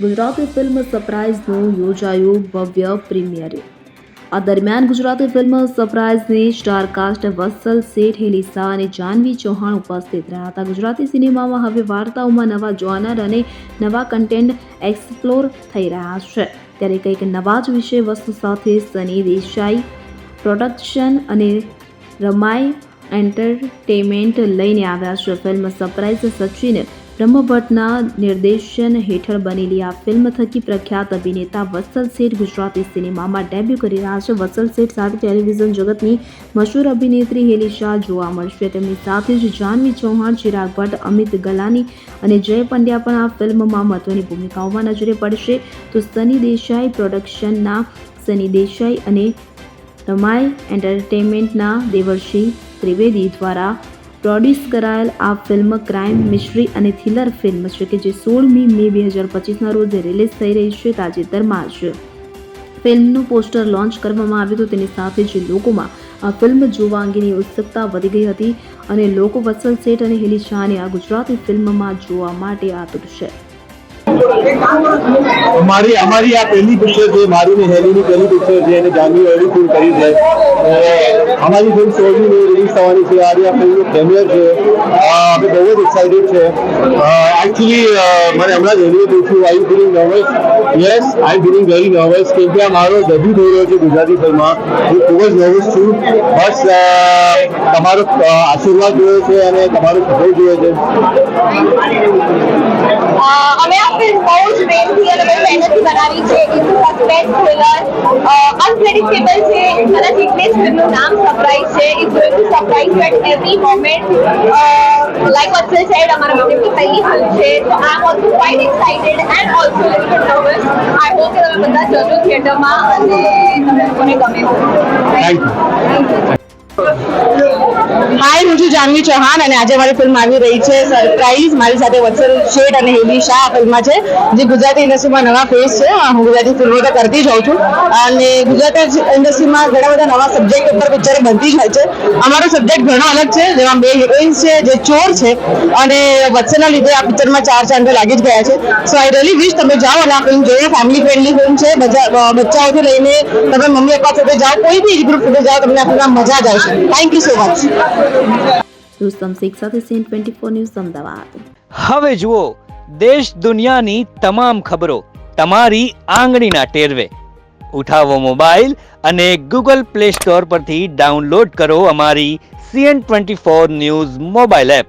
Gujarati film સરપ્રાઇઝનું યોજાયું ભવ્ય premier. આ દરમિયાન ગુજરાતી ફિલ્મ સરપ્રાઇઝની સ્ટારકાસ્ટ વત્સલ શેઠ, હેલી શાહ અને જાનવી ચૌહાણ ઉપસ્થિત રહ્યા હતા. ગુજરાતી સિનેમામાં હવે વાર્તાઓમાં નવા જોનર અને નવા કન્ટેન્ટ એક્સપ્લોર થઈ રહ્યા છે, ત્યારે કંઈક નવા જ વિષય વસ્તુ સાથે સની દેસાઈ પ્રોડક્શન અને રમાય એન્ટરટેનમેન્ટ લઈને આવ્યા છે. ફિલ્મ સરપ્રાઇઝ સચિન બ્રહ્મભટ્ટના નિર્દેશન હેઠળ બનેલી આ ફિલ્મ થકી પ્રખ્યાત અભિનેતા વત્સલ શેઠ ગુજરાતી સિનેમામાં ડેબ્યુ કરી રહ્યા છે. વત્સલ શેઠ સાથે ટેલિવિઝન જગતની મશહૂર અભિનેત્રી હેલી શાહ જોવા મળશે. તેમની સાથે જ જાનવી ચૌહાણ, ચિરાગ ભટ્ટ, અમિત ગલાની અને જય પંડ્યા પણ આ ફિલ્મમાં મહત્વની ભૂમિકાઓમાં નજરે પડશે. તો સની દેસાઈ પ્રોડક્શનના સની દેસાઈ અને રમાય એન્ટરટેનમેન્ટના દેવર્ષિ ત્રિવેદી દ્વારા પ્રોડ્યુસ કરાયેલ આ ફિલ્મ ક્રાઇમ, મિસ્ટ્રી અને થ્રિલર ફિલ્મ છે કે જે 16મી મે 2025ના રોજ રિલીઝ થઈ રહી છે. તાજેતરમાં જ ફિલ્મનું પોસ્ટર લોન્ચ કરવામાં આવ્યું હતું. તેની સાથે જ લોકોમાં આ ફિલ્મ જોવા અંગેની ઉત્સુકતા વધી ગઈ હતી અને લોકો વત્સલ શેઠ અને હેલી શાહને આ ગુજરાતી ફિલ્મમાં જોવા માટે આતુર છે. અમારી આ પહેલી પિક્ચર છે, મારી ને હેલીની પહેલી પિક્ચર છે અને જાનવી ઓલરેડી ફિલ્મ કરી છે. અમારી ફિલ્મ 16મી મે રિલીઝ થવાની છે. આજે આ ફિલ્મનું પ્રીમિયર છે. અમે બહુ જ એક્સાઇટેડ છે. એકચ્યુઅલી મને હમણાં જ હેલીએ પૂછ્યું, I you feeling nervous? Yes, I am feeling very nervous, કેમ કે આ મારો ડેબ્યુ થઈ રહ્યો છે ગુજરાતી ફિલ્મમાં. હું ખૂબ જ નર્વસ છું. બસ તમારો આશીર્વાદ જોઈએ છે અને તમારો સપોર્ટ જોઈએ છે. અમે આ ફિલ્મ બહુ જ પ્રેમથી અને બહુ મહેનતથી બનાવી છે. સસ્પેન્સ થ્રિલર અનપ્રેડિક્ટેબલ છે. કદાચ એટલે જ ફિલ્મનું નામ સરપ્રાઇઝ છે. It's going to surprise you at every moment. Like Vatsal said, અમારા બંનેની પહેલી ફિલ્મ છે, તો I am also quite excited and also little bit nervous. I hope કે તમે બધા જજો થિયેટરમાં અને તમને લોકોને ગમે. Thank you. હાય, હું છું જાનવી ચૌહાણ અને આજે મારી ફિલ્મ આવી રહી છે સરપ્રાઇઝ. મારી સાથે વત્સલ શેઠ અને હેલી શાહ ફિલ્મમાં છે, જે ગુજરાતી ઇન્ડસ્ટ્રીમાં નવા ફેસ છે. હું ગુજરાતી ફિલ્મો તો કરતી જ હોઉં છું અને ગુજરાતી ઇન્ડસ્ટ્રીમાં ઘણા બધા નવા સબ્જેક્ટ ઉપર પિક્ચર બનતી જ હોય છે. અમારો સબ્જેક્ટ ઘણો અલગ છે, જેમાં બે હિરોઈન્સ છે જે ચોર છે અને વત્સલના લીધે આ પિક્ચરમાં 4 ચાંદ લાગી જ ગયા છે. સો આઈ રિયલી વિશ તમે જાઓ અને આ ફિલ્મ જોઈએ. ફેમિલી ફ્રેન્ડલી ફિલ્મ છે. બચ્ચાઓથી લઈને તમે મમ્મી પપ્પા સાથે જાઓ, કોઈ બી એજ ગ્રુપ સાથે જાઓ, તમને આ ફિલ્મમાં મજા જ આવશે. Thank you so much. Rustam Shaikh સાથે સીન 24 ન્યૂઝ અમદાવાદ. હવે જુઓ દેશ દુનિયાની તમામ ખબરો તમારી આંગળીના ટેરવે. ઉઠાવો મોબાઈલ અને ગૂગલ પ્લે સ્ટોર પરથી ડાઉનલોડ કરો અમારી CN24 ન્યૂઝ મોબાઈલ એપ.